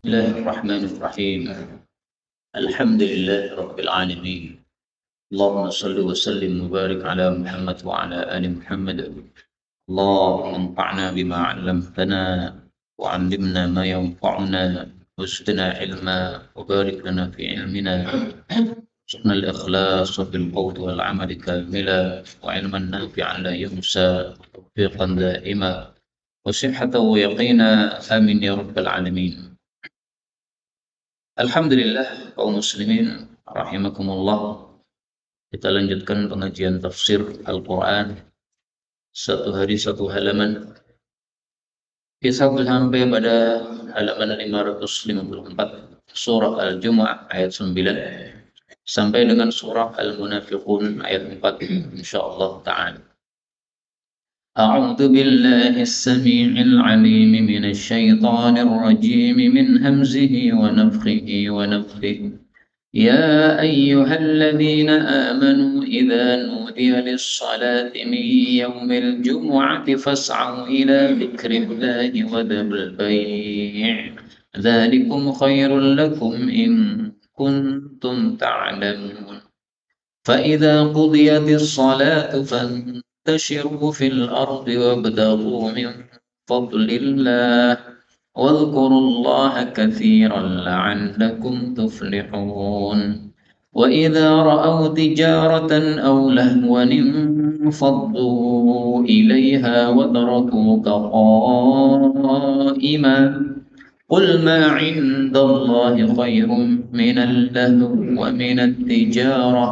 الله الرحمن الرحيم. الحمد لله رب العالمين. اللهم صل وسلم وبارك على محمد وعلى آل محمد. اللهم انفعنا بما علمتنا وعلمنا ما ينفعنا وزدنا علما وبارك لنا في علمنا. ارزقنا الإخلاص في القول والعمل كاملا وعلما نافعا لا ينسى وتوفيقا دائما وصحة ويقينا آمين يا رب العالمين. Alhamdulillah kaum muslimin rahimakumullah. Kita lanjutkan pengajian tafsir Al-Quran, satu hari satu halaman. Kita sampai pada halaman 554 surah Al-Jumu'ah ayat 9 sampai dengan surah Al-Munafiqun ayat 4 insyaallah ta'ala. أعوذ بالله السميع العليم من الشيطان الرجيم من همزه ونفخه ونفثه. يا أيها الذين آمنوا إذا نودي للصلاة من يوم الجمعة فاسعوا إلى ذكر الله وذروا البيع ذلكم خير لكم إن كنتم تعلمون. فإذا قضيت الصلاة فانتشروا في الأرض وابتغوا من فضل الله واذكروا الله كثيرا لعلكم تفلحون. وإذا رأوا تجارة أو لهوا انفضوا إليها وتركوك قائما قل ما عند الله خير من اللهو ومن التجارة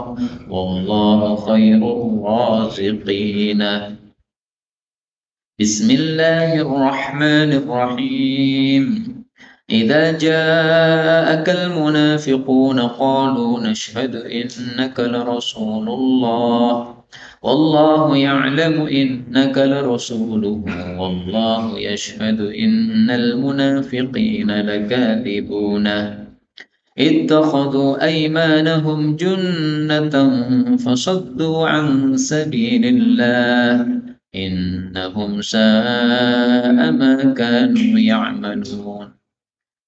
والله خير الرازقين. بسم الله الرحمن الرحيم. إذا جاءك المنافقون قالوا نشهد إنك لرسول الله والله يعلم إنك لرسوله والله يشهد إن المنافقين لكاذبون. اتخذوا أيمانهم جنة فصدوا عن سبيل الله إنهم ساء ما كانوا يعملون.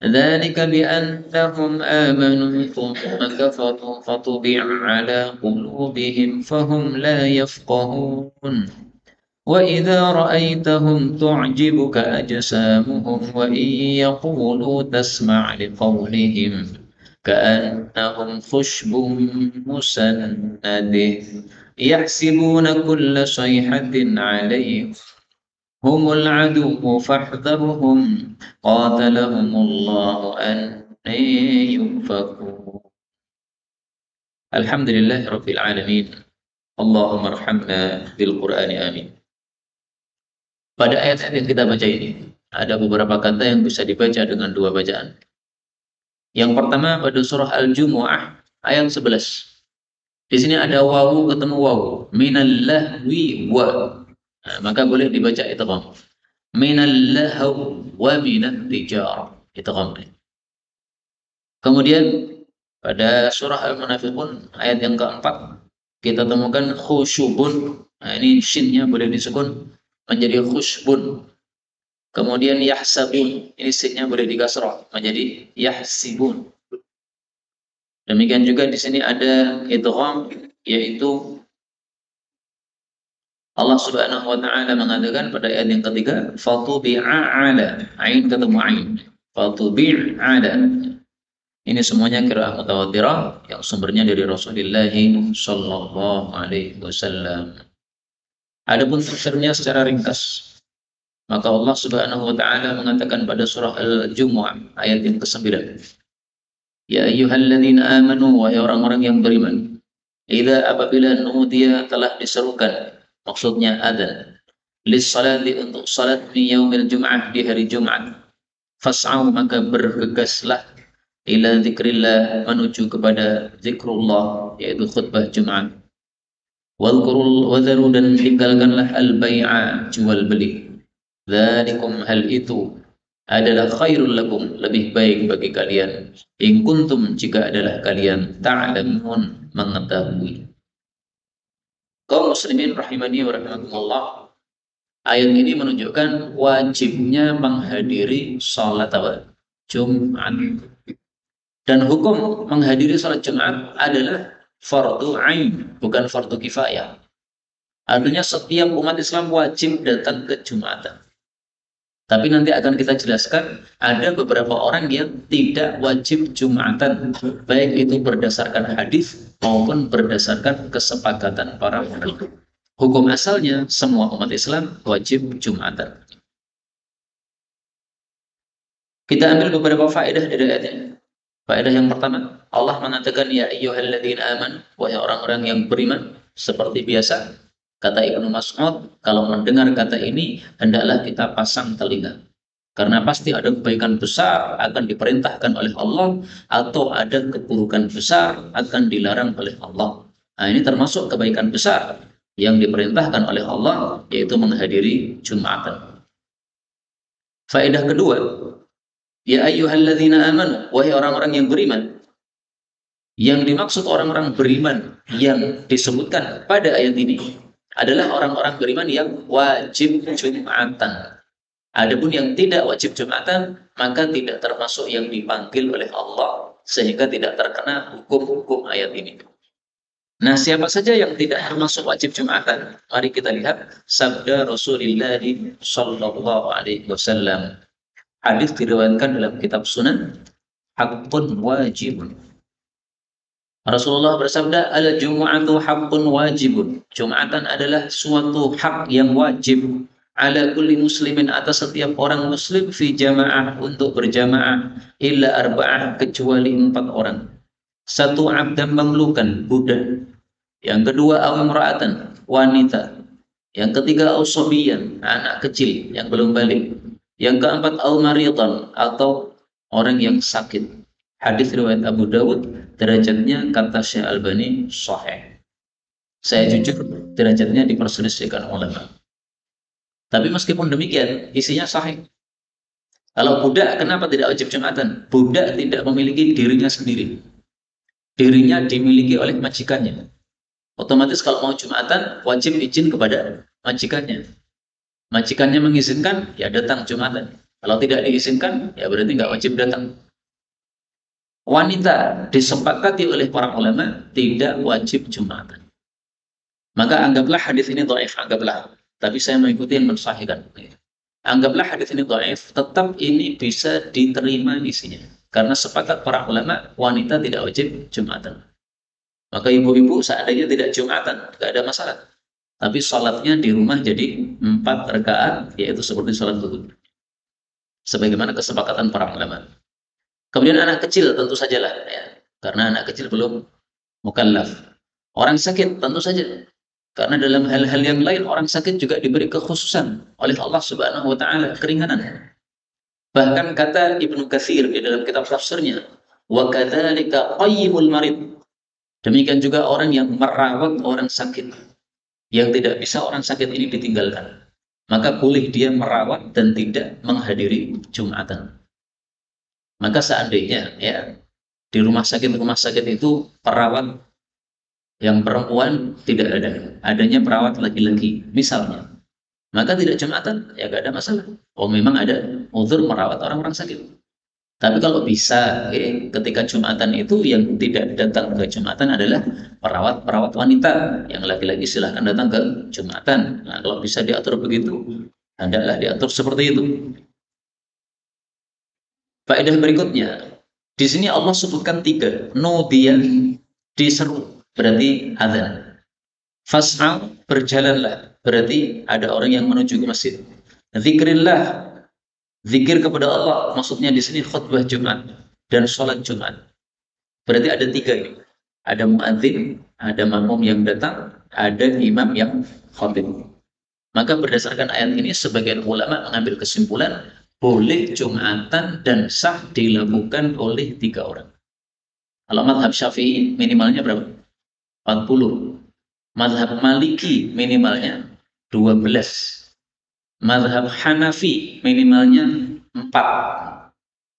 ذلك بأنهم آمنوا ثم كفروا فطبع على قلوبهم فهم لا يفقهون. وإذا رأيتهم تعجبك أجسامهم وإن يقولوا تسمع لقولهم كأنهم خشب مسندة يحسبون كل صيحة عليهم هم العدو فاحذرهم قاتلهم الله أن يؤفكون. Alhamdulillah Rabbil Alamin. Allahumma arhamna bil Qur'ani amin. Pada ayat-ayat yang kita baca ini ada beberapa kata yang bisa dibaca dengan dua bacaan. Yang pertama pada surah Al-Jumu'ah ayat 11. Di sini ada wawu ketemu wawu, minal lahwi wa. Nah, maka boleh dibaca idgham. Minal lahw wa minat tijarah. Idgham. Kemudian pada surah Al-Munafiqun ayat yang keempat kita temukan khusyubun. Nah, ini shinnya boleh disukun menjadi khushbun. Kemudian yahsabun, ini sinnya boleh dikasrah menjadi yahsibun. Demikian juga di sini ada idgham, yaitu Allah Subhanahu wa taala mengatakan pada ayat yang ketiga fatubi'a ala, ain ketemu ain. Fatubi'a ala. Ini semuanya qiraah mutawatirah yang sumbernya dari Rasulullah sallallahu alaihi wasallam. Adapun tafsirnya secara ringkas, maka Allah Subhanahu wa taala mengatakan pada surah Al-Jumu'ah ayat yang ke-9. Ya ayyuhalladzina amanu, wahai orang-orang yang beriman. Idza apabila nudiya telah diserukan, maksudnya adzan, lis-salati untuk salat di yaumil jum'ah di hari Jumat. Fas'au maka bergegaslah ila dzikrillah menuju kepada zikrullah yaitu khutbah Jumat. Wadharu dan tinggalkanlah al-bai'a jual beli. Dzalikum hal itu adalah khairul lakum lebih baik bagi kalian in kuntum jika adalah kalian ta'lamun mengetahui. Kaum muslimin rahimani wa rahimakumullah, ayat ini menunjukkan wajibnya menghadiri salat apa? Jumat. Dan hukum menghadiri sholat Jumat adalah fardu ain, bukan fardu kifayah. Artinya setiap umat Islam wajib datang ke Jumatan. Tapi nanti akan kita jelaskan, ada beberapa orang yang tidak wajib Jumatan, baik itu berdasarkan hadis maupun berdasarkan kesepakatan para ulama. Hukum asalnya semua umat Islam wajib Jumatan. Kita ambil beberapa faedah dari ayat ini. Faedah yang pertama, Allah mengatakan ya ayyuhalladzina amanu, wahai orang-orang yang beriman, seperti biasa kata Ibnu Mas'ud, kalau mendengar kata ini hendaklah kita pasang telinga. Karena pasti ada kebaikan besar akan diperintahkan oleh Allah atau ada keburukan besar akan dilarang oleh Allah. Nah, ini termasuk kebaikan besar yang diperintahkan oleh Allah, yaitu menghadiri Jumatan. Faedah kedua, ya ayyuhalladzina amanu, wahai orang-orang yang beriman. Yang dimaksud orang-orang beriman yang disebutkan pada ayat ini adalah orang-orang beriman yang wajib Jumatan. Adapun yang tidak wajib Jumatan, maka tidak termasuk yang dipanggil oleh Allah, sehingga tidak terkena hukum-hukum ayat ini. Nah, siapa saja yang tidak termasuk wajib Jumatan? Mari kita lihat sabda Rasulullah sallallahu alaihi wasallam. Hadis diriwayatkan dalam kitab Sunan, haqqun wajibun. Rasulullah bersabda, al-jumu'atu haqqun wajibun. Jumatan adalah suatu hak yang wajib ala kulli muslimin, atas setiap orang muslim, fi jamaah, untuk berjamaah, illa arba'ah, kecuali 4 orang. Satu, abdan, mamlukan, budak. Yang kedua, awimra'atan, wanita. Yang ketiga, awsobiyan, anak kecil yang belum balik. Yang keempat, awmaritan, atau orang yang sakit. Hadis riwayat Abu Dawud, derajatnya kata Syekh Albani sahih. Saya jujur, derajatnya diperselisihkan ulama. Tapi meskipun demikian, isinya sahih. Kalau budak, kenapa tidak wajib Jumatan? Budak tidak memiliki dirinya sendiri. Dirinya dimiliki oleh majikannya. Otomatis kalau mau Jumatan, wajib izin kepada majikannya. Majikannya mengizinkan, ya datang Jumatan. Kalau tidak diizinkan, ya berarti nggak wajib datang. Wanita disepakati oleh para ulama tidak wajib Jumatan. Maka anggaplah hadis ini dhaif, anggaplah. Tapi saya mengikuti yang mensahihkan. Anggaplah hadis ini dhaif, tetap ini bisa diterima isinya. Karena sepakat para ulama, wanita tidak wajib Jumatan. Maka ibu-ibu seandainya tidak Jumatan, tidak ada masalah. Tapi sholatnya di rumah jadi 4 rakaat, yaitu seperti sholat zuhur. Sebagaimana kesepakatan para ulama. Kemudian anak kecil tentu sajalah, ya. Karena anak kecil belum mukallaf. Orang sakit tentu saja. Karena dalam hal-hal yang lain orang sakit juga diberi kekhususan oleh Allah Subhanahu wa taala, keringanan. Bahkan kata Ibnu Katsir di dalam kitab tafsirnya, wa kadzalika qayyimul marid. Demikian juga orang yang merawat orang sakit. Yang tidak bisa orang sakit ini ditinggalkan. Maka boleh dia merawat dan tidak menghadiri Jumatan. Maka seandainya ya di rumah sakit itu perawat yang perempuan tidak ada, adanya perawat laki-laki misalnya, maka tidak Jumatan, ya gak ada masalah. Oh, memang ada uzur merawat orang-orang sakit. Tapi kalau bisa, ketika Jumatan itu yang tidak datang ke Jumatan adalah perawat-perawat wanita, yang laki-laki silahkan datang ke Jumatan. Nah, kalau bisa diatur begitu, hendaklah diatur seperti itu. Faedah berikutnya, di sini Allah sebutkan 3, nudiya, diseru. Berarti adzan. Fas'au, berjalanlah, berarti ada orang yang menuju ke masjid. Zikrillah, zikir kepada Allah, maksudnya di sini khutbah Jumat dan sholat Jumat. Berarti ada 3 ini. Ada muadzin, ada makmum yang datang, ada imam yang khutib. Maka berdasarkan ayat ini sebagian ulama mengambil kesimpulan boleh Jumatan dan sah dilakukan oleh 3 orang. Kalau mazhab Syafi'i minimalnya berapa? 40. Mazhab Maliki minimalnya 12. Mazhab Hanafi minimalnya 4.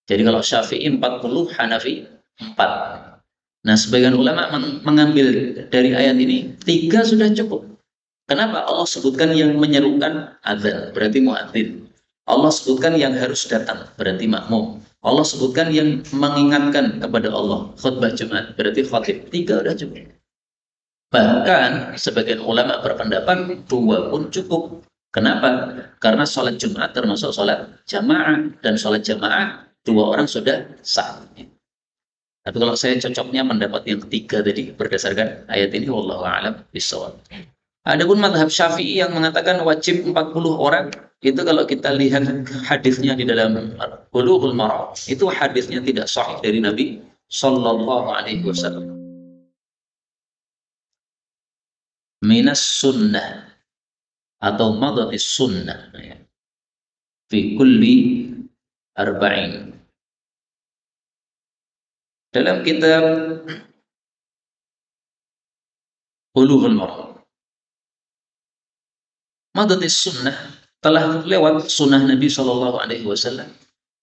Jadi kalau Syafi'i 40, Hanafi 4. Nah, sebagian ulama mengambil dari ayat ini 3 sudah cukup. Kenapa Allah sebutkan yang menyerukan adzan, berarti muadzin. Allah sebutkan yang harus datang, berarti makmum. Allah sebutkan yang mengingatkan kepada Allah. Khutbah Jumat berarti khatib. 3 udah cukup. Bahkan sebagian ulama berpendapat 2 pun cukup. Kenapa? Karena sholat Jumat termasuk sholat jamaah, dan sholat jamaah 2 orang sudah sah. Tapi kalau saya cocoknya pendapat yang ketiga tadi berdasarkan ayat ini, wallahu a'lam bishawab. Adapun mazhab Syafi'i yang mengatakan wajib 40 orang, itu kalau kita lihat hadisnya di dalam Bulughul Maram, itu hadisnya tidak sahih dari Nabi sallallahu alaihi wasallam. Minas sunnah atau madhatis sunnah fi kulli arba'in. Dalam kitab Bulughul Maram, madhatis sunnah telah lewat sunnah Nabi sallallahu alaihi wasallam,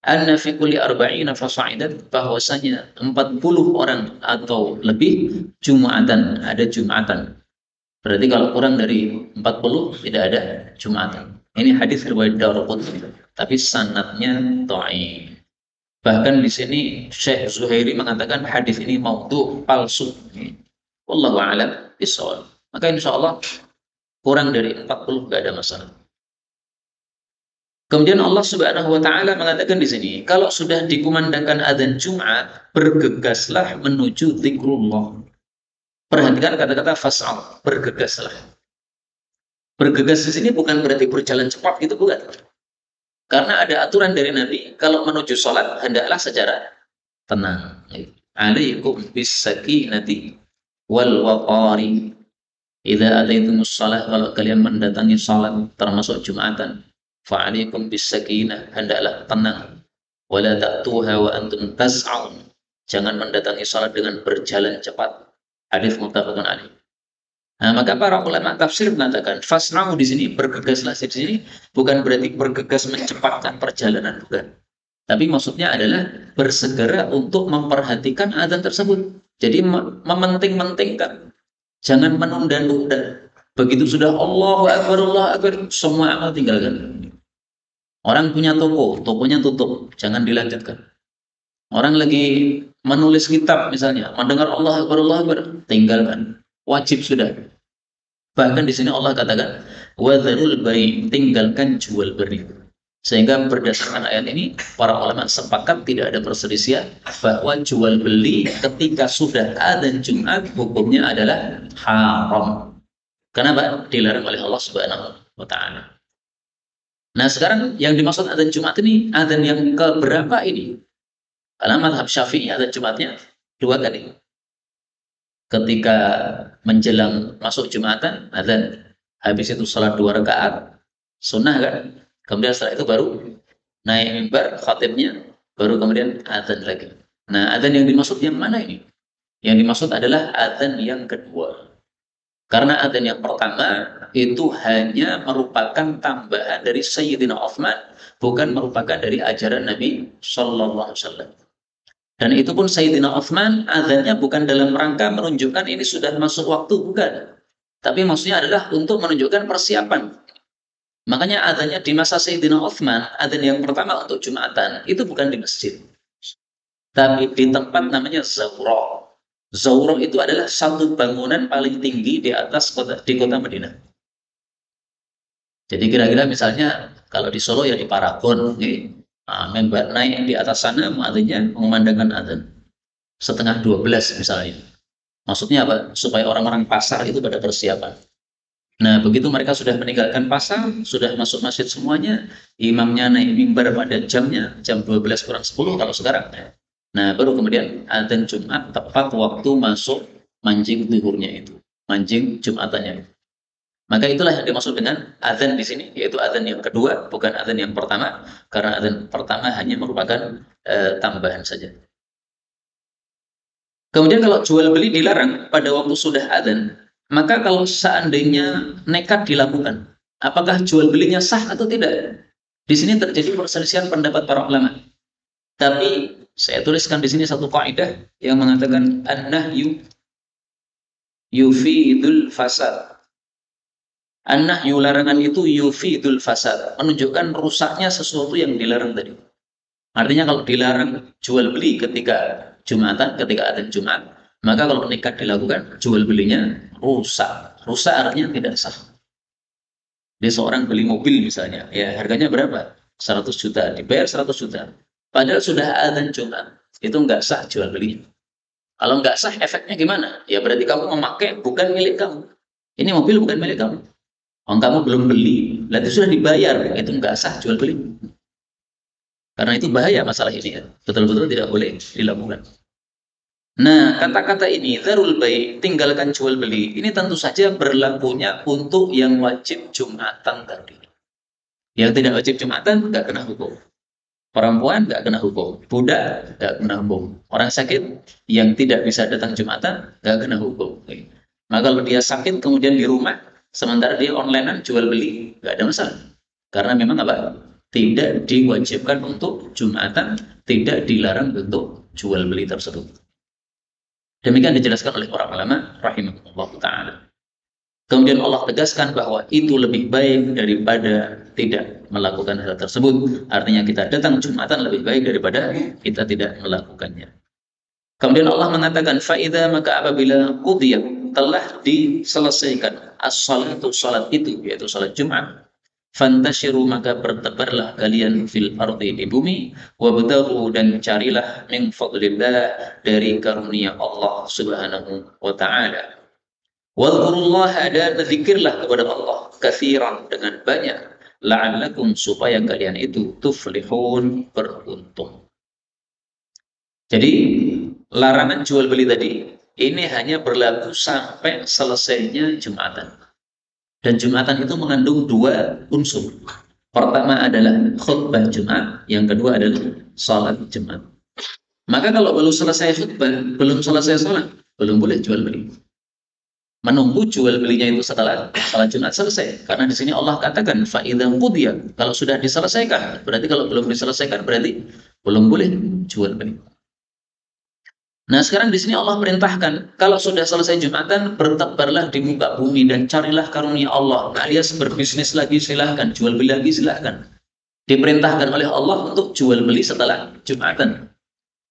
anna fi kulli arba'ina fasa'idan, bahwasanya 40 orang atau lebih Jumatan, ada Jumatan. Berarti kalau kurang dari 40 tidak ada Jumatan. Ini hadis riwayat Daruqutni, tapi sanadnya dhaif. Bahkan di sini Syekh Zuhairi mengatakan hadis ini maudhu, palsu. Wallahu a'lam bishawab. Maka insyaallah kurang dari 40 tidak ada masalah. Kemudian Allah Subhanahu wa taala mengatakan di sini, kalau sudah dikumandangkan adzan Jumat, bergegaslah menuju zikrullah. Perhatikan kata-kata fas'al, bergegaslah. Bergegas di sini bukan berarti berjalan cepat, itu bukan. Karena ada aturan dari Nabi, kalau menuju sholat hendaklah secara tenang. Alaikum bis-sakinati wal waqari. Idza ataitumus shalah, kalau kalian mendatangi salat termasuk Jumatan, fa'alaikum bis-sakinah, hendaklah tenang. Wala ta'tuha wa antum tas'aun, jangan mendatangi salat dengan berjalan cepat. Hadis muttafaqun alaih. Nah, maka para ulama tafsir mengatakan fasra'u di sini, bergegaslah di sini bukan berarti bergegas mencepatkan perjalanan, bukan. Tapi maksudnya adalah bersegera untuk memperhatikan adzan tersebut. Jadi mementing-mentingkan, jangan menunda-nunda. Begitu sudah Allahu Akbar, semua amal tinggalkan. Orang punya toko, tokonya tutup, jangan dilanjutkan. Orang lagi menulis kitab misalnya, mendengar Allah Akbar, tinggalkan. Wajib sudah. Bahkan di sini Allah katakan wadharul bai', tinggalkan jual beli. Sehingga berdasarkan ayat ini para ulama sepakat tidak ada perselisihan bahwa jual beli ketika sudah adzan Jumat hukumnya adalah haram. Kenapa? Dilarang oleh Allah Subhanahu wa taala. Nah, sekarang yang dimaksud adzan Jumat ini adzan yang keberapa ini? Karena mazhab Syafi'i adzan Jumatnya 2 kali. Ketika menjelang masuk Jumatan, adzan. Habis itu salat 2 rakaat, sunnah kan? Kemudian setelah itu baru naik mimbar khatibnya, baru kemudian adzan lagi. Nah, adzan yang dimaksud yang mana ini? Yang dimaksud adalah adzan yang kedua. Karena adzan yang pertama itu hanya merupakan tambahan dari Sayyidina Utsman, bukan merupakan dari ajaran Nabi sallallahu alaihi wasallam. Dan itu pun Sayyidina Utsman adzannya bukan dalam rangka menunjukkan ini sudah masuk waktu, bukan. Tapi maksudnya adalah untuk menunjukkan persiapan. Makanya adzannya di masa Sayyidina Utsman, adzan yang pertama untuk Jumatan, itu bukan di masjid. Tapi di tempat namanya Zawra. Zawra itu adalah satu bangunan paling tinggi di atas kota Madinah. Jadi kira-kira misalnya kalau di Solo ya di Paragon, member naik di atas sana, artinya mengumandangkan adzan 11:30 misalnya. Maksudnya apa? Supaya orang-orang pasar itu pada persiapan. Nah, begitu mereka sudah meninggalkan pasar, sudah masuk masjid semuanya, imamnya naik mimbar pada jamnya, jam 12 kurang 10 kalau sekarang. Nah, baru kemudian adzan Jumat tepat waktu masuk mancing zuhurnya itu, mancing Jumatannya. Maka itulah yang dimaksud dengan adzan di sini, yaitu adzan yang kedua, bukan adzan yang pertama, karena adzan pertama hanya merupakan tambahan saja. Kemudian kalau jual beli dilarang pada waktu sudah adzan, maka kalau seandainya nekat dilakukan, apakah jual belinya sah atau tidak? Di sini terjadi perselisihan pendapat para ulama. Tapi saya tuliskan di sini satu kaidah yang mengatakan an-nahyu yufidul fasad. An-nahyu, larangan itu yufidul fasad, menunjukkan rusaknya sesuatu yang dilarang tadi. Artinya kalau dilarang jual beli ketika Jumatan, ketika adzan Jumat, maka kalau nikah dilakukan jual belinya rusak. Rusak artinya tidak sah. Dia seorang beli mobil misalnya, ya harganya berapa? 100 juta, dibayar 100 juta. Padahal sudah adzan Jumat, itu nggak sah jual beli. Kalau nggak sah, efeknya gimana? Ya berarti kamu memakai bukan milik kamu. Ini mobil bukan milik kamu. Kalau kamu belum beli, berarti sudah dibayar, itu nggak sah jual beli. Karena itu bahaya masalah ini ya. Betul-betul tidak boleh dilakukan. Nah, kata-kata ini, dzarul bai', tinggalkan jual beli, ini tentu saja berlakunya untuk yang wajib Jumatan tadi. Yang tidak wajib Jumatan, nggak kena hukum. Perempuan nggak kena hukum. Budak nggak kena hukum. Orang sakit yang tidak bisa datang Jumatan, nggak kena hukum. Maka kalau dia sakit kemudian di rumah, sementara dia onlinean jual beli, nggak ada masalah. Karena memang apa? Tidak diwajibkan untuk Jumatan, tidak dilarang untuk jual beli tersebut. Demikian dijelaskan oleh para ulama rahimahullah ta'ala. Kemudian Allah tegaskan bahwa itu lebih baik daripada tidak melakukan hal tersebut. Artinya kita datang Jumatan lebih baik daripada kita tidak melakukannya. Kemudian Allah mengatakan faida, maka apabila qudiyat, telah diselesaikan as-salatu, salat itu yaitu salat Jumat, fantashiru, maka bertebarlah kalian fil ardi, di bumi, wabtaghu, dan carilah min fadlillah, dari karunia Allah Subhanahu wa taala. Wadhkurullaha, dan zikirlah kepada Allah katsiran, dengan banyak, la'allakum, supaya kalian itu tuflihun, beruntung. Jadi larangan jual beli tadi ini hanya berlaku sampai selesainya Jumatan. Dan Jumatan itu mengandung dua unsur. Pertama adalah khutbah Jumat, yang kedua adalah salat Jumat. Maka kalau belum selesai khutbah, belum selesai salat, belum boleh jual beli. Menunggu jual belinya itu setelah salat Jumat selesai. Karena di sini Allah katakan fa idza qudiyat, kalau sudah diselesaikan, berarti kalau belum diselesaikan berarti belum boleh jual beli. Nah, sekarang di sini Allah perintahkan, kalau sudah selesai Jumatan, bertebarlah di muka bumi dan carilah karunia Allah. Alias berbisnis lagi silahkan, jual beli lagi silahkan. Diperintahkan oleh Allah untuk jual beli setelah Jumatan.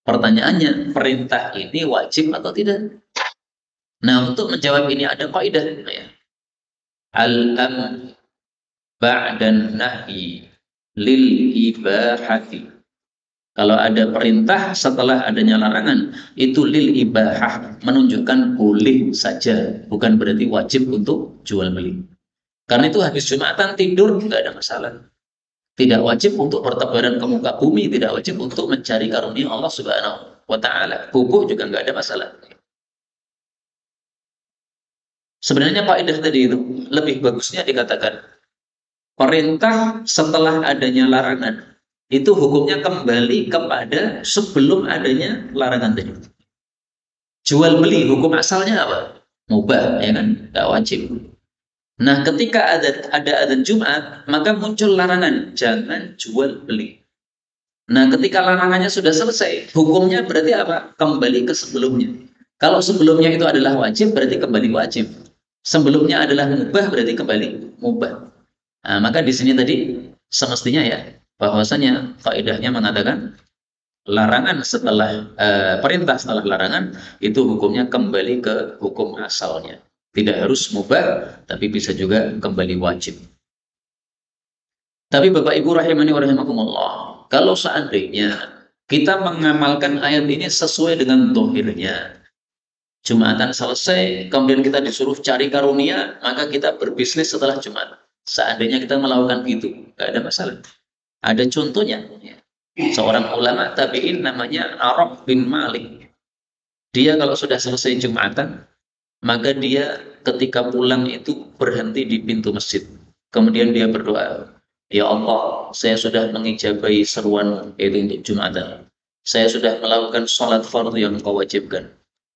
Pertanyaannya, perintah ini wajib atau tidak? Nah, untuk menjawab ini ada kaidah, ya. Al-amr ba'dan nahyi lil ibahati. Kalau ada perintah setelah adanya larangan, itu lil ibahah, menunjukkan boleh saja, bukan berarti wajib untuk jual beli. Karena itu habis Jumatan tidur nggak ada masalah. Tidak wajib untuk bertebaran ke muka bumi, tidak wajib untuk mencari karunia Allah Subhanahu wa taala. Buku juga nggak ada masalah. Sebenarnya kaidah tadi itu lebih bagusnya dikatakan perintah setelah adanya larangan. Itu hukumnya kembali kepada sebelum adanya larangan tadi. Jual beli hukum asalnya apa? Mubah, ya kan? Tidak wajib. Nah, ketika ada adzan Jumat, maka muncul larangan, jangan jual beli. Nah, ketika larangannya sudah selesai, hukumnya berarti apa? Kembali ke sebelumnya. Kalau sebelumnya itu adalah wajib, berarti kembali wajib. Sebelumnya adalah mubah, berarti kembali mubah. Nah, maka di sini tadi semestinya ya, bahwasanya kaidahnya mengatakan larangan setelah perintah setelah larangan itu hukumnya kembali ke hukum asalnya. Tidak harus mubah, tapi bisa juga kembali wajib. Tapi Bapak Ibu rahimani wa rahimakumullah, kalau seandainya kita mengamalkan ayat ini sesuai dengan dohirnya, Jumatan selesai, kemudian kita disuruh cari karunia, maka kita berbisnis setelah Jumat. Seandainya kita melakukan itu, nggak ada masalah. Ada contohnya, seorang ulama tabi'in namanya Arab bin Malik. Dia kalau sudah selesai Jumatan, maka dia ketika pulang itu berhenti di pintu masjid. Kemudian dia berdoa, ya Allah, saya sudah mengijabahi seruan itu untuk Jumatan. Saya sudah melakukan sholat fardu yang Engkau wajibkan.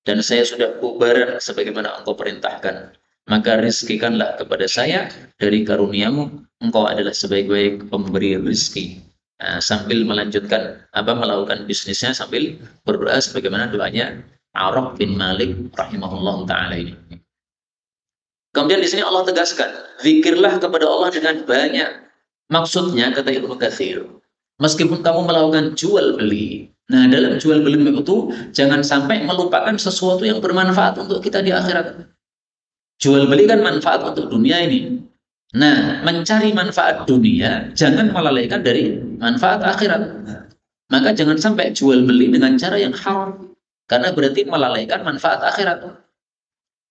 Dan saya sudah bubaran sebagaimana Engkau perintahkan. Maka rizkikanlah kepada saya dari karuniamu, Engkau adalah sebaik-baik pemberi rizki. Nah, sambil melanjutkan melakukan bisnisnya sambil berdoa sebagaimana doanya Arab bin Malik rahimahullah taala ini. Kemudian di sini Allah tegaskan, zikirlah kepada Allah dengan banyak. Maksudnya kata Ibnu Katsir, Meskipun kamu melakukan jual beli. Nah, dalam jual beli itu jangan sampai melupakan sesuatu yang bermanfaat untuk kita di akhirat. Jual beli kan manfaat untuk dunia ini. Nah, mencari manfaat dunia jangan melalaikan dari manfaat akhirat. Maka jangan sampai jual beli dengan cara yang haram, karena berarti melalaikan manfaat akhirat.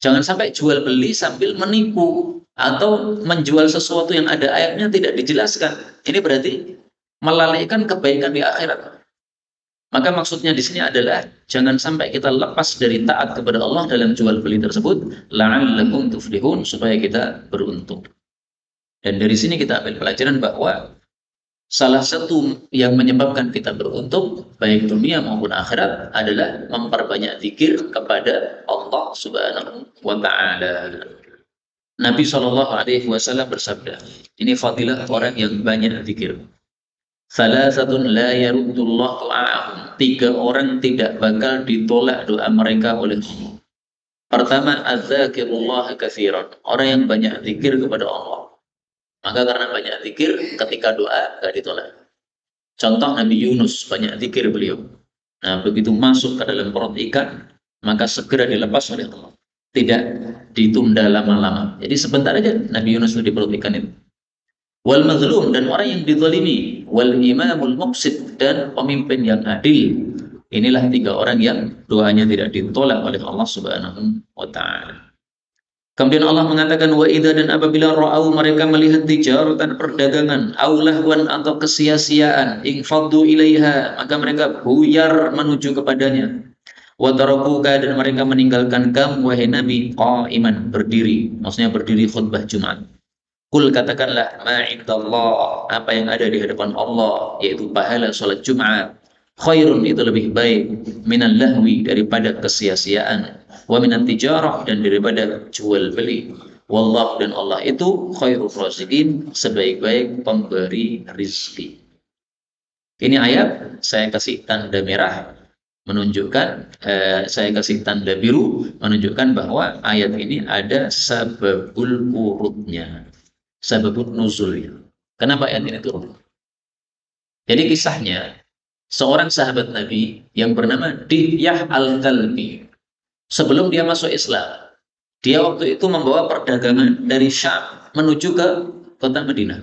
Jangan sampai jual beli sambil menipu atau menjual sesuatu yang ada ayatnya tidak dijelaskan. Ini berarti melalaikan kebaikan di akhirat. Maka maksudnya di sini adalah jangan sampai kita lepas dari taat kepada Allah dalam jual beli tersebut, la'allakum tuflihun, supaya kita beruntung. Dan dari sini kita ambil pelajaran bahwa salah satu yang menyebabkan kita beruntung baik dunia maupun akhirat adalah memperbanyak zikir kepada Allah Subhanahu wa taala. Nabi Shallallahu alaihi wasallam bersabda, ini fadilah orang yang banyak zikir. Salasatun la yaruddullahu du'a'ahum. 3 orang tidak bakal ditolak doa mereka oleh Allah. Pertama, az-zakirullah katsiran, orang yang banyak zikir kepada Allah. Maka karena banyak zikir, ketika doa gak ditolak. Contoh Nabi Yunus, banyak zikir beliau. Nah, begitu masuk ke dalam perut ikan, maka segera dilepas oleh Allah. Tidak ditunda lama-lama. Jadi sebentar aja Nabi Yunus di perut ikan itu. Wal mazlum, dan orang yang dizalimi, wal imamul muqsid, dan pemimpin yang adil. Inilah 3 orang yang doanya tidak ditolak oleh Allah Subhanahu wa taala. Kemudian Allah mengatakan wa idza, dan apabila ra'au, mereka melihat tijaratan, perdagangan, aw lahwan, atau kesia-siaan, infaddu ilaiha, maka mereka buyar menuju kepadanya. Wa tarakuka, dan mereka meninggalkan kamu wahai Nabi qa'iman, berdiri, maksudnya berdiri khutbah Jumat. Kul, katakanlah, ma'indallah, apa yang ada di hadapan Allah, yaitu pahala sholat Jumat, khairun, itu lebih baik, minal lahwi, daripada kesia-siaan, wa minat tijarah, dan daripada jual beli. Wallah, dan Allah itu khairul raziqin, sebaik-baik pemberi rizki. Ini ayat saya kasih tanda merah, menunjukkan, saya kasih tanda biru, menunjukkan bahwa ayat ini ada sababul wurudnya, sababun nuzulnya. Kenapa ayat ini turun? Jadi kisahnya, seorang sahabat Nabi yang bernama Dihyah al-Kalbi, sebelum dia masuk Islam, dia waktu itu membawa perdagangan dari Syam menuju ke kota Madinah.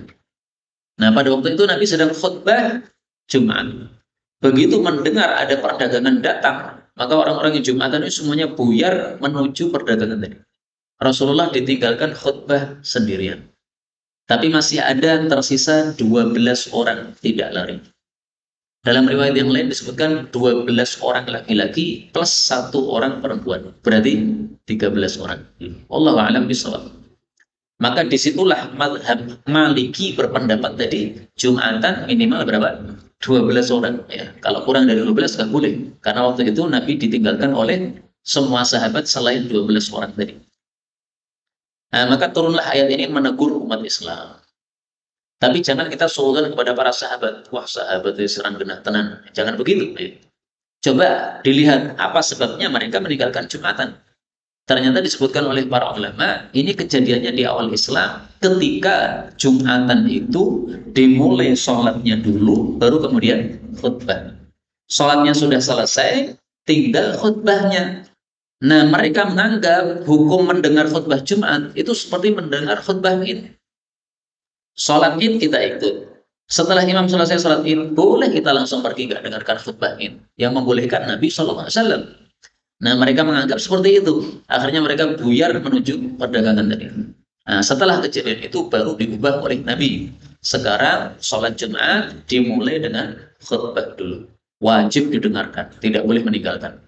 Nah, pada waktu itu Nabi sedang khutbah Jumat. Begitu mendengar ada perdagangan datang, maka orang-orang yang Jumatan itu semuanya buyar menuju perdagangan tadi. Rasulullah ditinggalkan khutbah sendirian. Tapi masih ada tersisa 12 orang tidak lari. Dalam riwayat yang lain disebutkan 12 orang laki-laki plus 1 orang perempuan. Berarti 13 orang. Wallahu a'lam bishawab. Maka disitulah mazhab Maliki berpendapat tadi, Jumatan minimal berapa? 12 orang. Ya. Kalau kurang dari 12 nggak boleh. Karena waktu itu Nabi ditinggalkan oleh semua sahabat selain 12 orang tadi. Nah, maka turunlah ayat ini menegur umat Islam. Tapi jangan kita suruhkan kepada para sahabat, wah sahabat itu serang genah tenan. Jangan begitu. Coba dilihat apa sebabnya mereka meninggalkan Jumatan. Ternyata disebutkan oleh para ulama, ini kejadiannya di awal Islam, ketika Jumatan itu dimulai sholatnya dulu, baru kemudian khutbah. Sholatnya sudah selesai, tinggal khutbahnya. Nah, mereka menganggap hukum mendengar khutbah Jumat itu seperti mendengar khutbah Id. Sholat Id kita ikut. Setelah imam selesai sholat Id, boleh kita langsung pergi nggak dengarkan khutbah Id yang membolehkan Nabi SAW. Nah, mereka menganggap seperti itu. Akhirnya mereka buyar menuju perdagangan tadi. Nah, setelah kejadian itu baru diubah oleh Nabi. Sekarang sholat Jumat dimulai dengan khutbah dulu. Wajib didengarkan, tidak boleh meninggalkan.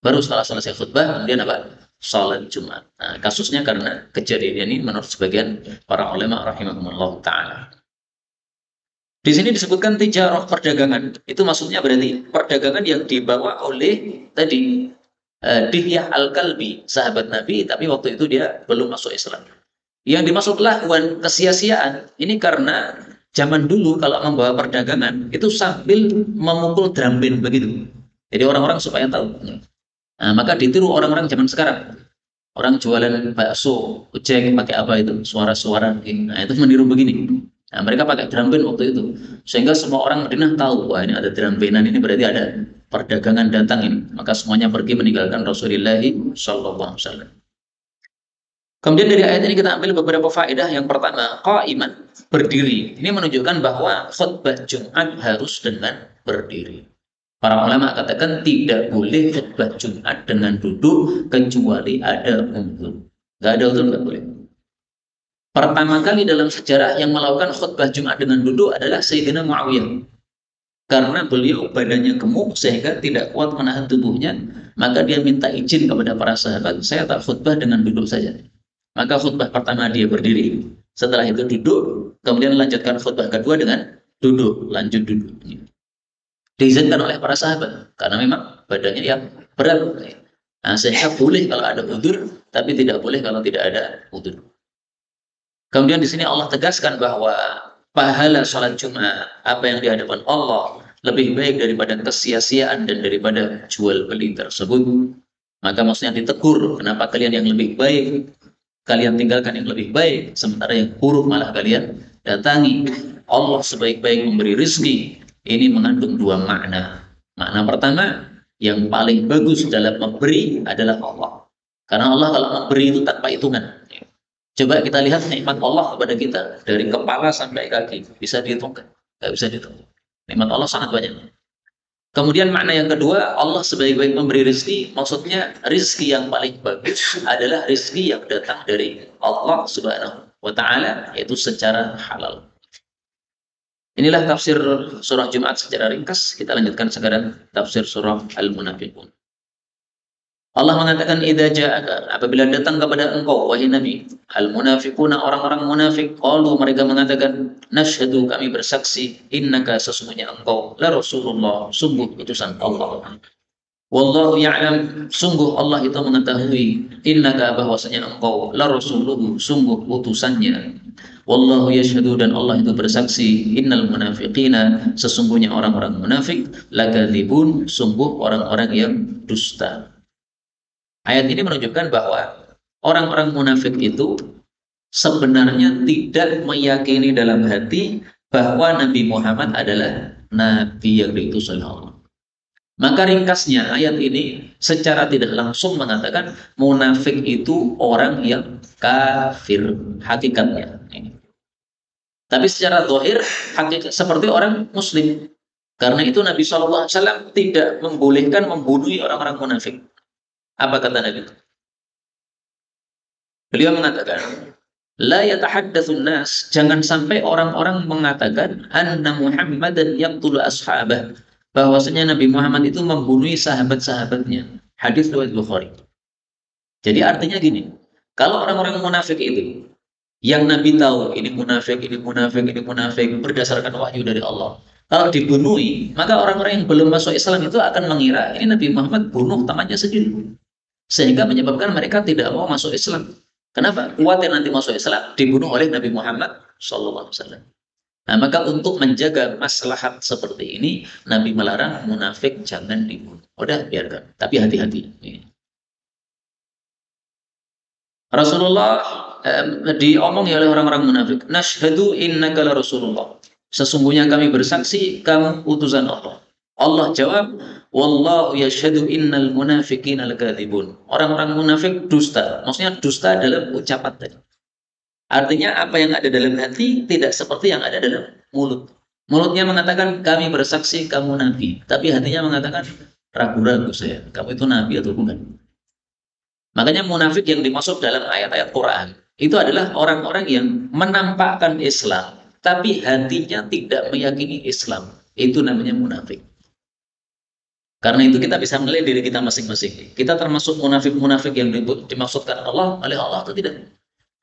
Baru setelah selesai khutbah, kemudian apa? Salat Jumat. Nah, kasusnya karena kejadian ini menurut sebagian para ulama rahimahumullah ta'ala. Di sini disebutkan tijarah, perdagangan. Itu maksudnya berarti perdagangan yang dibawa oleh tadi Dihyah al-Kalbi, sahabat Nabi, tapi waktu itu dia belum masuk Islam. Yang dimaksud lahwan, kesia-siaan, ini karena zaman dulu kalau membawa perdagangan, itu sambil memukul drum band begitu. Jadi orang-orang supaya tahu. Nah, maka ditiru orang-orang zaman sekarang. Orang jualan bakso, ojek pakai apa itu? Suara-suara. Nah, itu meniru begini. Nah, mereka pakai drum band waktu itu. Sehingga semua orang Madinah tahu, wah ini ada drum bandan, ini berarti ada perdagangan datang ini. Maka semuanya pergi meninggalkan Rasulullah sallallahu alaihi wasallam. Kemudian dari ayat ini kita ambil beberapa faedah. Yang pertama, qaiman, berdiri. Ini menunjukkan bahwa khutbah Jumat harus dengan berdiri. Para ulama katakan tidak boleh khutbah Jumat dengan duduk kecuali ada uzur. Nggak ada uzur nggak boleh. Pertama kali dalam sejarah yang melakukan khutbah Jumat dengan duduk adalah Sayyidina Muawiyah. Karena beliau badannya gemuk sehingga tidak kuat menahan tubuhnya, maka dia minta izin kepada para sahabat, saya tak khutbah dengan duduk saja. Maka khutbah pertama dia berdiri, setelah itu duduk, kemudian lanjutkan khutbah kedua dengan duduk, lanjut duduk. Diizinkan oleh para sahabat, karena memang badannya yang berat. Nah, sehingga boleh kalau ada udzur, tapi tidak boleh kalau tidak ada udzur. Kemudian di sini Allah tegaskan bahwa pahala sholat Jumat, apa yang di hadapan Allah, lebih baik daripada kesia-siaan dan daripada jual beli tersebut. Maka maksudnya ditegur, kenapa kalian yang lebih baik, kalian tinggalkan yang lebih baik, sementara yang buruk malah kalian datangi. Allah sebaik-baik memberi rezeki. Ini mengandung dua makna. Makna pertama, yang paling bagus dalam memberi adalah Allah. Karena Allah kalau memberi itu tanpa hitungan. Coba kita lihat nikmat Allah kepada kita dari kepala sampai kaki, bisa dihitung kan? Nggak bisa dihitung. Nikmat Allah sangat banyak. Kemudian makna yang kedua, Allah sebaik-baik memberi rezeki, maksudnya rezeki yang paling bagus adalah rezeki yang datang dari Allah Subhanahu wa Ta'ala, yaitu secara halal. Inilah tafsir surah Jumat secara ringkas. Kita lanjutkan sekarang tafsir surah Al-Munafiqun. Allah mengatakan idza ja'aka, apabila datang kepada engkau wahai Nabi, al-munafiquna, orang-orang munafik, qalu, mereka mengatakan, nashhadu, kami bersaksi, innaka, sesungguhnya engkau la Rasulullah, sungguh utusan Allah. Wallahu ya'lam, sungguh Allah itu mengetahui, innaka, bahwasanya engkau la Rasuluhu, sungguh utusannya. Wallahu yashhadu, dan Allah itu bersaksi, innal munafiqina, sesungguhnya orang-orang munafik, lakadzibun, sungguh orang-orang yang dusta. Ayat ini menunjukkan bahwa orang-orang munafik itu sebenarnya tidak meyakini dalam hati bahwa Nabi Muhammad adalah Nabi yang diutus oleh Allah. Maka ringkasnya ayat ini secara tidak langsung mengatakan munafik itu orang yang kafir hakikatnya. Tapi secara zahir hakikat seperti orang muslim. Karena itu Nabi SAW tidak membolehkan membunuh orang-orang munafik. Apa kata Nabi? Beliau mengatakan, la yatahaddatsun nas, jangan sampai orang-orang mengatakan anna Muhammadan yaqtulu ashabah, bahwasanya Nabi Muhammad itu membunuh sahabat-sahabatnya. Hadis riwayat Bukhari. Jadi artinya gini, kalau orang-orang munafik itu yang Nabi tahu ini munafik, ini munafik, ini munafik berdasarkan wahyu dari Allah. Kalau dibunuhi, maka orang-orang yang belum masuk Islam itu akan mengira ini Nabi Muhammad bunuh temannya sendiri. Sehingga menyebabkan mereka tidak mau masuk Islam. Kenapa? Khawatir nanti masuk Islam dibunuh oleh Nabi Muhammad SAW. Nah, maka untuk menjaga maslahat seperti ini, Nabi melarang munafik jangan dibunuh. Udah, biarkan. Tapi hati-hati. Rasulullah diomongi oleh orang-orang munafik, nashhadu innaka la Rasulullah. Sesungguhnya kami bersaksi kamu utusan Allah. Allah jawab, wallahu yashhadu innal munafiqina lakadzibun. Orang-orang munafik dusta. Maksudnya dusta dalam ucapan tadi. Artinya apa yang ada dalam hati tidak seperti yang ada dalam mulut. Mulutnya mengatakan kami bersaksi kamu nabi, tapi hatinya mengatakan ragu-ragu saya, kamu itu nabi atau bukan. Makanya munafik yang dimaksud dalam ayat-ayat Quran itu adalah orang-orang yang menampakkan Islam, tapi hatinya tidak meyakini Islam. Itu namanya munafik. Karena itu kita bisa menilai diri kita masing-masing. Kita termasuk munafik-munafik yang dimaksudkan Allah oleh Allah atau tidak.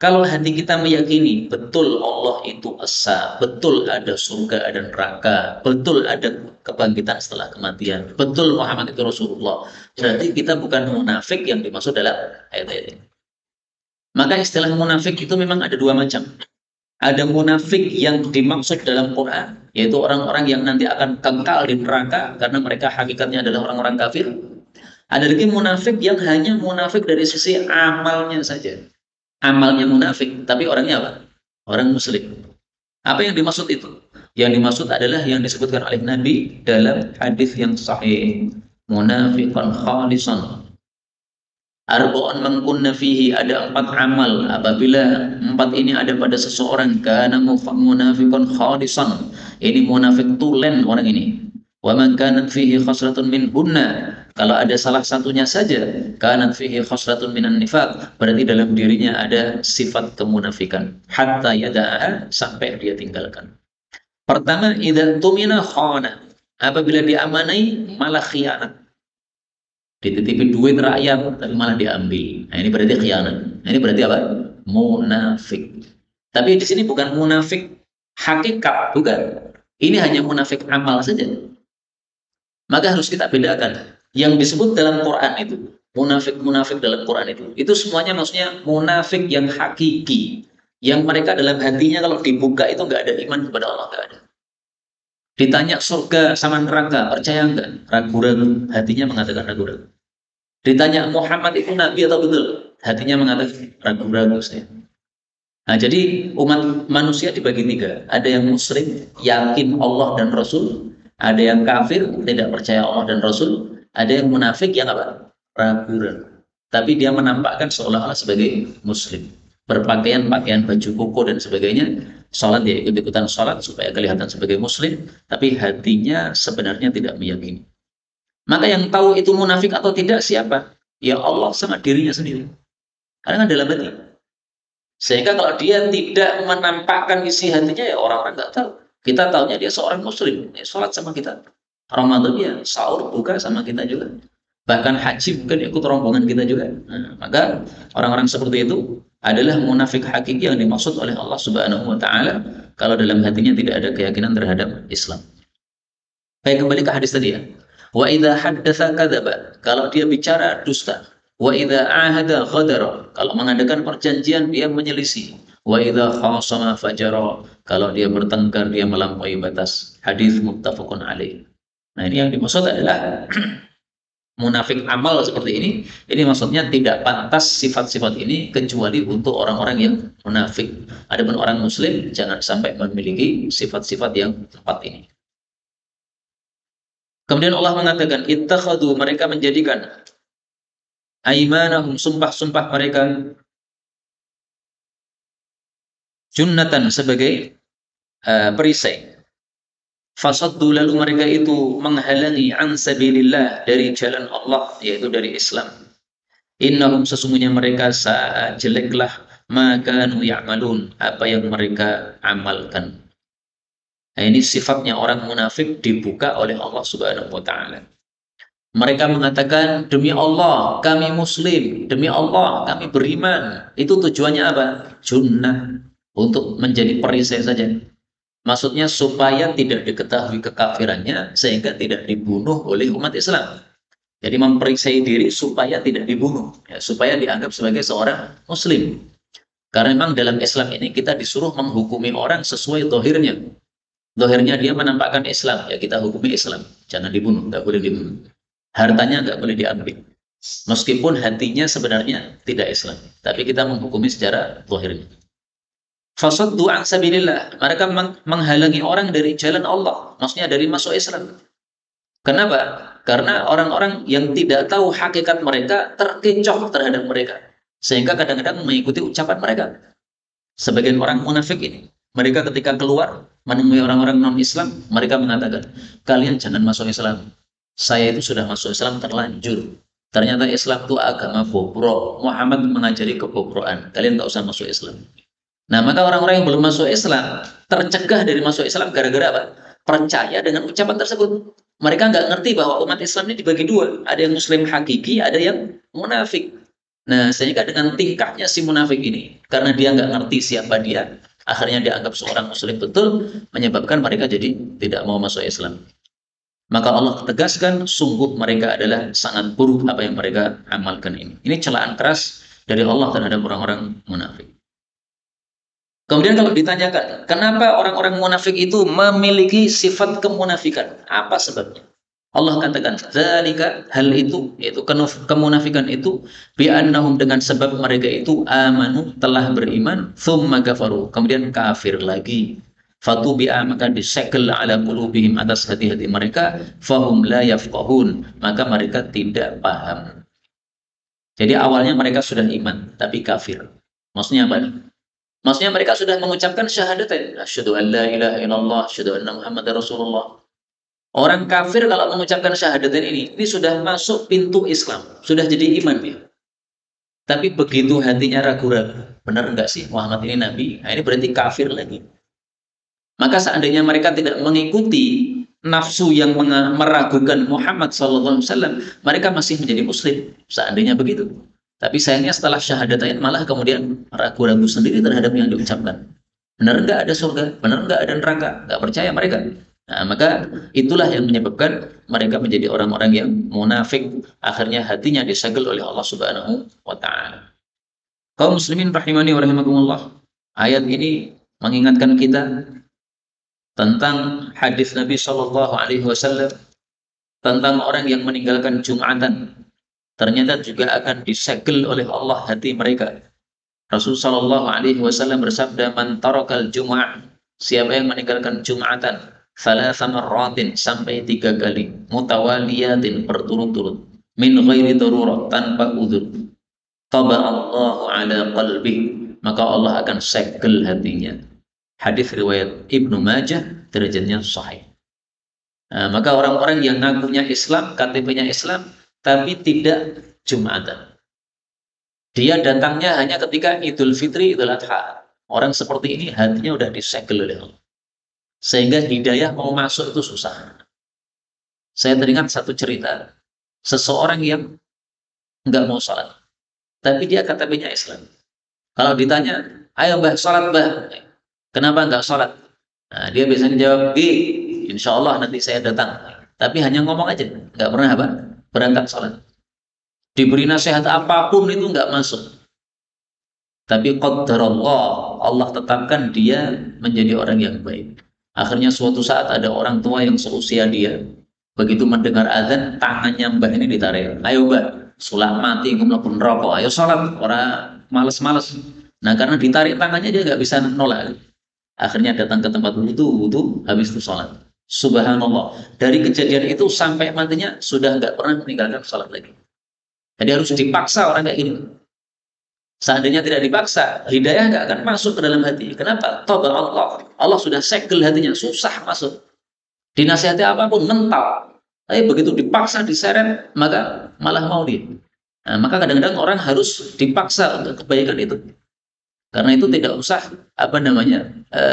Kalau hati kita meyakini betul Allah itu esa, betul ada surga, ada neraka, betul ada kebangkitan setelah kematian, betul Muhammad itu Rasulullah, berarti kita bukan munafik yang dimaksud dalam ayat-ayat ini. Maka istilah munafik itu memang ada dua macam. Ada munafik yang dimaksud dalam Quran, yaitu orang-orang yang nanti akan kekal di neraka karena mereka hakikatnya adalah orang-orang kafir. Ada lagi munafik yang hanya munafik dari sisi amalnya saja. Amalnya munafik, tapi orangnya apa? Orang muslim. Apa yang dimaksud itu? Yang dimaksud adalah yang disebutkan oleh Nabi dalam hadis yang sahih. Munafiqan khalisan. Arba'un man kunna fihi, ada 4 amal. Apabila 4 ini ada pada seseorang, kana munafiqan khalisan. Ini munafik tulen orang ini. Wa man kanat fihi khasratun minhunna, kalau ada salah satunya saja, kanat fihi khasratun minan nifaq, berarti dalam dirinya ada sifat kemunafikan. Hatta yada'aha, sampai dia tinggalkan. Pertama, idza tumina khana, apabila diamanai malah khianat. Dititipin duit rakyat tapi malah diambil. Nah, ini berarti khianat. Nah, ini berarti apa? Munafik. Tapi di sini bukan munafik hakikat, bukan. Ini hanya munafik amal saja. Maka harus kita bedakan. Yang disebut dalam Quran itu, munafik-munafik dalam Quran itu semuanya maksudnya munafik yang hakiki. Yang mereka dalam hatinya kalau dibuka itu nggak ada iman kepada Allah, nggak ada. Ditanya surga sama neraka, percaya nggak? Ragu-ragu, hatinya mengatakan ragu-ragu. Ditanya Muhammad itu nabi atau betul? Hatinya mengatakan ragu-ragu saya. Nah, jadi umat manusia dibagi 3. Ada yang musyrik, yakin Allah dan Rasul. Ada yang kafir, tidak percaya Allah dan Rasul. Ada yang munafik yang apa? Ragu-ragu. Tapi dia menampakkan seolah-olah sebagai muslim. Berpakaian pakaian baju koko dan sebagainya. Sholat dia ikut-ikutan sholat supaya kelihatan sebagai muslim. Tapi hatinya sebenarnya tidak meyakini. Maka yang tahu itu munafik atau tidak siapa? Ya Allah sama dirinya sendiri. Karena kan dalam hati. Sehingga kalau dia tidak menampakkan isi hatinya, ya orang-orang nggak tahu. Kita tahunya dia seorang muslim, ya, sholat sama kita. Ramadan ya sahur buka sama kita juga. Bahkan haji mungkin ikut rombongan kita juga. Nah, maka orang-orang seperti itu adalah munafik hakiki yang dimaksud oleh Allah Subhanahu wa taala kalau dalam hatinya tidak ada keyakinan terhadap Islam. Baik, kembali ke hadis tadi ya. Wa idza haddatsa kadzaba, kalau dia bicara dusta. Wa idza ahada ghadara, kalau mengadakan perjanjian dia menyelisih. Wa idza khasama fajara, kalau dia bertengkar dia melampaui batas. Hadis muttafaqun alaih. Nah, ini yang dimaksud adalah munafik amal seperti ini maksudnya tidak pantas sifat-sifat ini kecuali untuk orang-orang yang munafik. Adapun orang muslim jangan sampai memiliki sifat-sifat yang 4 ini. Kemudian Allah mengatakan, ittakhadhu, mereka menjadikan aimanahum, sumpah-sumpah mereka, junnatan, sebagai perisai. Fasaddu, lalu mereka itu menghalangi an sabilillah, dari jalan Allah, yaitu dari Islam. Innahum, sesungguhnya mereka jeleklah makanu ya'malun, apa yang mereka amalkan. Nah, ini sifatnya orang munafik dibuka oleh Allah Subhanahu wa taala. Mereka mengatakan, demi Allah kami muslim, demi Allah kami beriman. Itu tujuannya apa? Junnah, untuk menjadi perisai saja. Maksudnya supaya tidak diketahui kekafirannya sehingga tidak dibunuh oleh umat Islam. Jadi memperisai diri supaya tidak dibunuh, ya, supaya dianggap sebagai seorang muslim. Karena memang dalam Islam ini kita disuruh menghukumi orang sesuai zahirnya. Zahirnya dia menampakkan Islam, ya kita hukumi Islam. Jangan dibunuh, nggak boleh dibunuh. Hartanya nggak boleh diambil. Meskipun hatinya sebenarnya tidak Islam, tapi kita menghukumi secara zahirnya. Fasaddu an sabilillah, mereka menghalangi orang dari jalan Allah, maksudnya dari masuk Islam. Kenapa? Karena orang-orang yang tidak tahu hakikat mereka terkecoh terhadap mereka, sehingga kadang-kadang mengikuti ucapan mereka. Sebagian orang munafik ini, mereka ketika keluar menemui orang-orang non-Islam, mereka mengatakan, kalian jangan masuk Islam. Saya itu sudah masuk Islam terlanjur. Ternyata Islam itu agama bobrok. Muhammad mengajari kebobrokan. Kalian nggak usah masuk Islam. Nah, maka orang-orang yang belum masuk Islam tercegah dari masuk Islam gara-gara apa? Percaya dengan ucapan tersebut. Mereka nggak ngerti bahwa umat Islam ini dibagi 2. Ada yang Muslim hakiki, ada yang munafik. Nah, sehingga dengan tingkahnya si munafik ini, karena dia nggak ngerti siapa dia, akhirnya dianggap seorang Muslim betul, menyebabkan mereka jadi tidak mau masuk Islam. Maka Allah tegaskan, sungguh mereka adalah sangat buruk apa yang mereka amalkan ini. Ini celaan keras dari Allah terhadap orang-orang munafik. Kemudian kalau ditanyakan, kenapa orang-orang munafik itu memiliki sifat kemunafikan? Apa sebabnya? Allah katakan, zalika, hal itu, yaitu kemunafikan itu, bi'annahum, dengan sebab mereka itu amanu, telah beriman, thumma kafaru, kemudian kafir lagi. fatubi'a maka disegel ala qulubihim atas hati-hati mereka, fahum la yafqahun maka mereka tidak paham. Jadi awalnya mereka sudah iman tapi kafir. Maksudnya apa? Maksudnya mereka sudah mengucapkan syahadatain, asyhadu an la ilaha illallah, asyhadu anna muhammadar rasulullah. Orang kafir kalau mengucapkan syahadatain ini sudah masuk pintu Islam, sudah jadi iman ya. Tapi begitu hatinya ragu-ragu, benar enggak sih Muhammad ini nabi? Nah, ini berarti kafir lagi. Maka seandainya mereka tidak mengikuti nafsu yang meragukan Muhammad SAW, mereka masih menjadi muslim. Seandainya begitu. Tapi sayangnya setelah syahadatain malah kemudian ragu-ragu sendiri terhadap yang diucapkan. Benar enggak ada surga? Benar enggak ada neraka? Enggak percaya mereka. Nah, maka itulah yang menyebabkan mereka menjadi orang-orang yang munafik. Akhirnya hatinya disegel oleh Allah Subhanahu wa Ta'ala. Kaum muslimin rahimani wa rahimakumullah. Ayat ini mengingatkan kita tentang hadis Nabi Shallallahu Alaihi Wasallam tentang orang yang meninggalkan Jumatan, ternyata juga akan disegel oleh Allah hati mereka. Rasul Shallallahu Alaihi Wasallam bersabda, "Man tarakal Jum'ah, siapa yang meninggalkan Jumatan, thalatha marratin sampai 3 kali, mutawaliyatin berturut-turut, min ghairi darurah tanpa udzur, taba Allahu ala qalbi, maka Allah akan segel hatinya." Hadis riwayat Ibnu Majah, derajatnya sahih. Nah, maka orang-orang yang ngakunya Islam, KTP-nya Islam, tapi tidak Jumatan. Dia datangnya hanya ketika Idul Fitri, Idul Adha. Orang seperti ini hatinya udah disegel oleh Allah. Sehingga hidayah mau masuk itu susah. Saya teringat satu cerita. Seseorang yang nggak mau sholat. Tapi dia KTP-nya Islam. Kalau ditanya, ayo mbah sholat mbah. Kenapa nggak sholat? Nah, dia biasanya jawab, insya Allah nanti saya datang. Tapi hanya ngomong aja, nggak pernah apa? Berangkat sholat. Diberi nasihat apapun itu nggak masuk. Tapi qadarullah, Allah tetapkan dia menjadi orang yang baik. Akhirnya suatu saat ada orang tua yang seusia dia. Begitu mendengar azan, tangannya mbah ini ditarik. Ayo mbah, sulah mati, ngomong rokok. Ayo sholat, orang males-males. Nah karena ditarik tangannya dia nggak bisa nolak. Akhirnya datang ke tempat wudhu, habis itu sholat. Subhanallah. Dari kejadian itu sampai matinya sudah nggak pernah meninggalkan sholat lagi. Jadi harus dipaksa orang kayak gini. Seandainya tidak dipaksa, hidayah nggak akan masuk ke dalam hati. Kenapa? Toba Allah. Allah sudah segel hatinya, susah masuk. Dinasihati apapun mental. Tapi begitu dipaksa, diseret, maka malah mau dia. Nah, maka kadang-kadang orang harus dipaksa untuk kebaikan itu. Karena itu tidak usah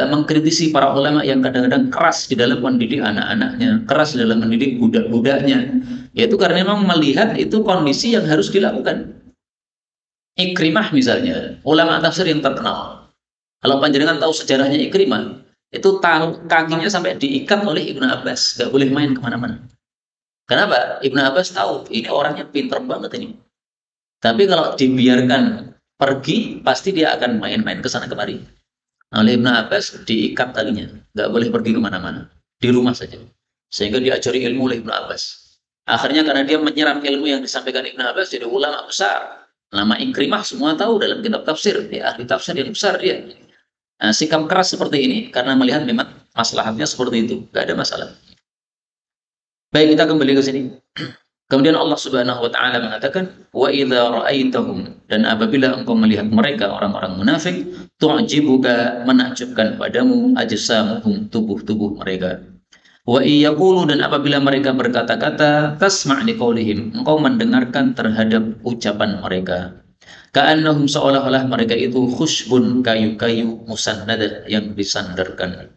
mengkritisi para ulama yang kadang-kadang keras di dalam mendidik anak-anaknya, keras di dalam mendidik budak-budaknya. Yaitu karena memang melihat itu kondisi yang harus dilakukan. Ikrimah misalnya, ulama tafsir yang terkenal. Kalau panjenengan tahu sejarahnya Ikrimah, itu kakinya sampai diikat oleh Ibnu Abbas, nggak boleh main kemana-mana. Kenapa? Ibnu Abbas tahu ini orangnya pinter banget ini. Tapi kalau dibiarkan pergi, pasti dia akan main-main ke sana kemari. Nah, oleh Ibnu Abbas diikat talinya, nggak boleh pergi kemana-mana, di rumah saja. Sehingga diajari ilmu oleh Ibnu Abbas. Akhirnya karena dia menyerap ilmu yang disampaikan Ibnu Abbas, jadi ulama besar. Nama Ikrimah semua tahu dalam kitab tafsir, dia ahli tafsir yang besar dia. Nah, sikap keras seperti ini karena melihat memang maslahatnya seperti itu, nggak ada masalah. Baik, kita kembali ke sini. Kemudian Allah Subhanahu wa Ta'ala mengatakan, wa idza ra'aitahum, dan apabila engkau melihat mereka orang-orang munafik, tu'jibuka, menakjubkan padamu, ajsamuhum, tubuh-tubuh mereka. Wa iyaqulu, dan apabila mereka berkata-kata, tasma' liqaulihim, engkau mendengarkan terhadap ucapan mereka. Ka'annahum, seolah-olah mereka itu khushbun, kayu-kayu musannadah yang disandarkan.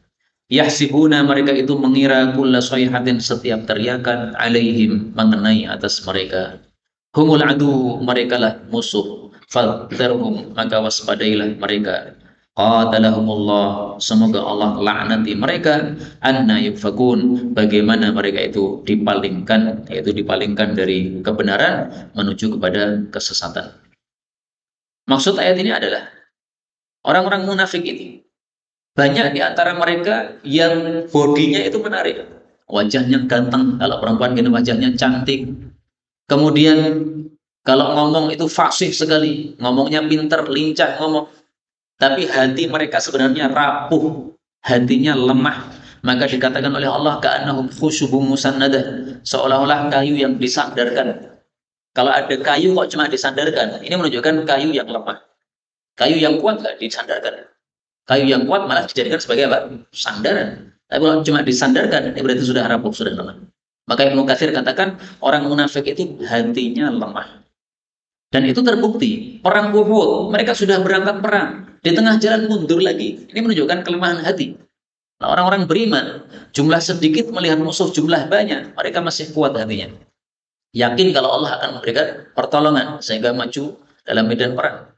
Yahsibuna, mereka itu mengira kulla sayhatin, setiap teriakan, alaihim, mengenai atas mereka. Humul adu, mereka lah musuh. Fadharhum, maka waspadailah mereka. Qatalahumullah, semoga Allah laknati mereka. Anna yufakun, bagaimana mereka itu dipalingkan, yaitu dipalingkan dari kebenaran menuju kepada kesesatan. Maksud ayat ini adalah orang-orang munafik ini, banyak di antara mereka yang bodinya itu menarik, wajahnya ganteng, kalau perempuan gini wajahnya cantik. Kemudian kalau ngomong itu fasih sekali, ngomongnya pinter, lincah ngomong. Tapi hati mereka sebenarnya rapuh, hatinya lemah. Maka dikatakan oleh Allah ka'annahum khusyubun musannadah, seolah-olah kayu yang disandarkan. Kalau ada kayu kok cuma disandarkan, ini menunjukkan kayu yang lemah. Kayu yang kuat nggak disandarkan. Kayu yang kuat malah dijadikan sebagai apa? Sandaran. Tapi kalau cuma disandarkan, ini berarti sudah rapuh, sudah lemah. Maka Ibnu Katsir katakan orang munafik itu hatinya lemah. Dan itu terbukti. Perang Uhud, mereka sudah berangkat perang. Di tengah jalan mundur lagi. Ini menunjukkan kelemahan hati. Nah, orang-orang beriman, jumlah sedikit melihat musuh jumlah banyak, mereka masih kuat hatinya. Yakin kalau Allah akan memberikan pertolongan sehingga maju dalam medan perang.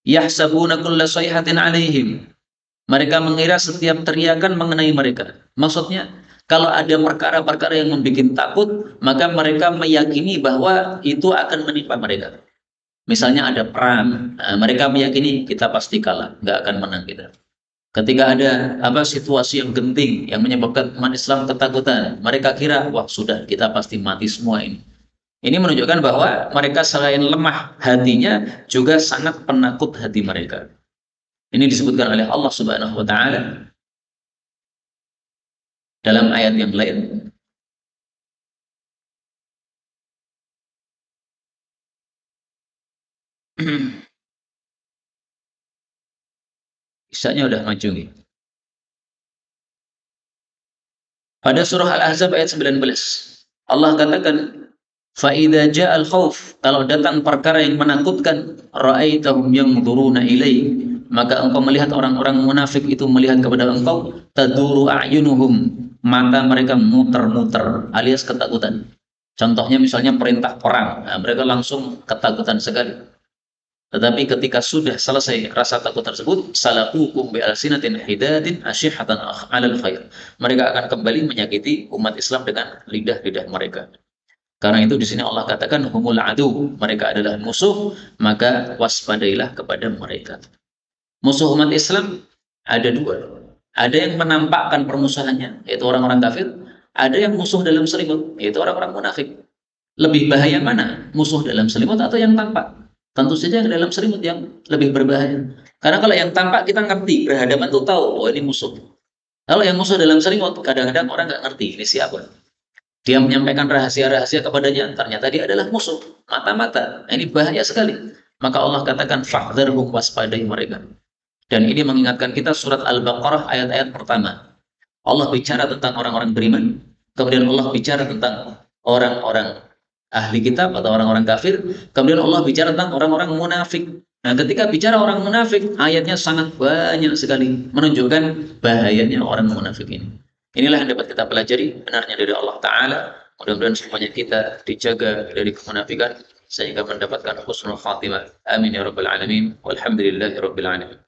Yahsabuna kulla sayhatin alaihim. Mereka mengira setiap teriakan mengenai mereka. Maksudnya, kalau ada perkara-perkara yang membuat takut, maka mereka meyakini bahwa itu akan menimpa mereka. Misalnya ada perang, mereka meyakini kita pasti kalah, nggak akan menang kita. Ketika ada situasi yang genting yang menyebabkan umat Islam ketakutan, mereka kira wah sudah kita pasti mati semua ini. Ini menunjukkan bahwa mereka selain lemah hatinya juga sangat penakut hati mereka. Ini disebutkan oleh Allah Subhanahu wa taala dalam ayat yang lain. Kisahnya udah maju nih. Pada surah Al-Ahzab ayat 19, Allah katakan, "Fa'idza ja'al khauf", kalau datang perkara yang menakutkan, ra'aitahum yanzuruna ilaik, maka engkau melihat orang-orang munafik itu melihat kepada engkau, taduru a'yunuhum, mata mereka muter-muter, alias ketakutan. Contohnya misalnya perintah perang, nah, mereka langsung ketakutan sekali. Tetapi ketika sudah selesai rasa takut tersebut, salakukum bi alsinatin hidatin asyihatan 'alal khair. Mereka akan kembali menyakiti umat Islam dengan lidah-lidah mereka. Karena itu di sini Allah katakan humul adu, mereka adalah musuh, maka waspadailah kepada mereka. Musuh umat Islam ada dua. Ada yang menampakkan permusuhannya, yaitu orang-orang kafir. Ada yang musuh dalam selimut, yaitu orang-orang munafik. Lebih bahaya mana? Musuh dalam selimut atau yang tampak? Tentu saja yang dalam selimut yang lebih berbahaya. Karena kalau yang tampak kita ngerti, berhadapan tuh tahu, oh ini musuh. Kalau yang musuh dalam selimut, kadang-kadang orang nggak ngerti ini siapa. Dia menyampaikan rahasia-rahasia kepadanya, ternyata dia adalah musuh. Mata-mata, ini bahaya sekali. Maka Allah katakan, fahdharhum, waspadai mereka. Dan ini mengingatkan kita surat Al-Baqarah ayat-ayat pertama. Allah bicara tentang orang-orang beriman, kemudian Allah bicara tentang orang-orang ahli kitab atau orang-orang kafir, kemudian Allah bicara tentang orang-orang munafik. Nah, ketika bicara orang munafik, ayatnya sangat banyak sekali menunjukkan bahayanya orang munafik ini. Inilah yang dapat kita pelajari, benarnya dari Allah Ta'ala. Mudah-mudahan semuanya kita dijaga dari kemunafikan sehingga mendapatkan husnul khatimah. Amin ya rabbal alamin. Walhamdulillahi rabbil alamin.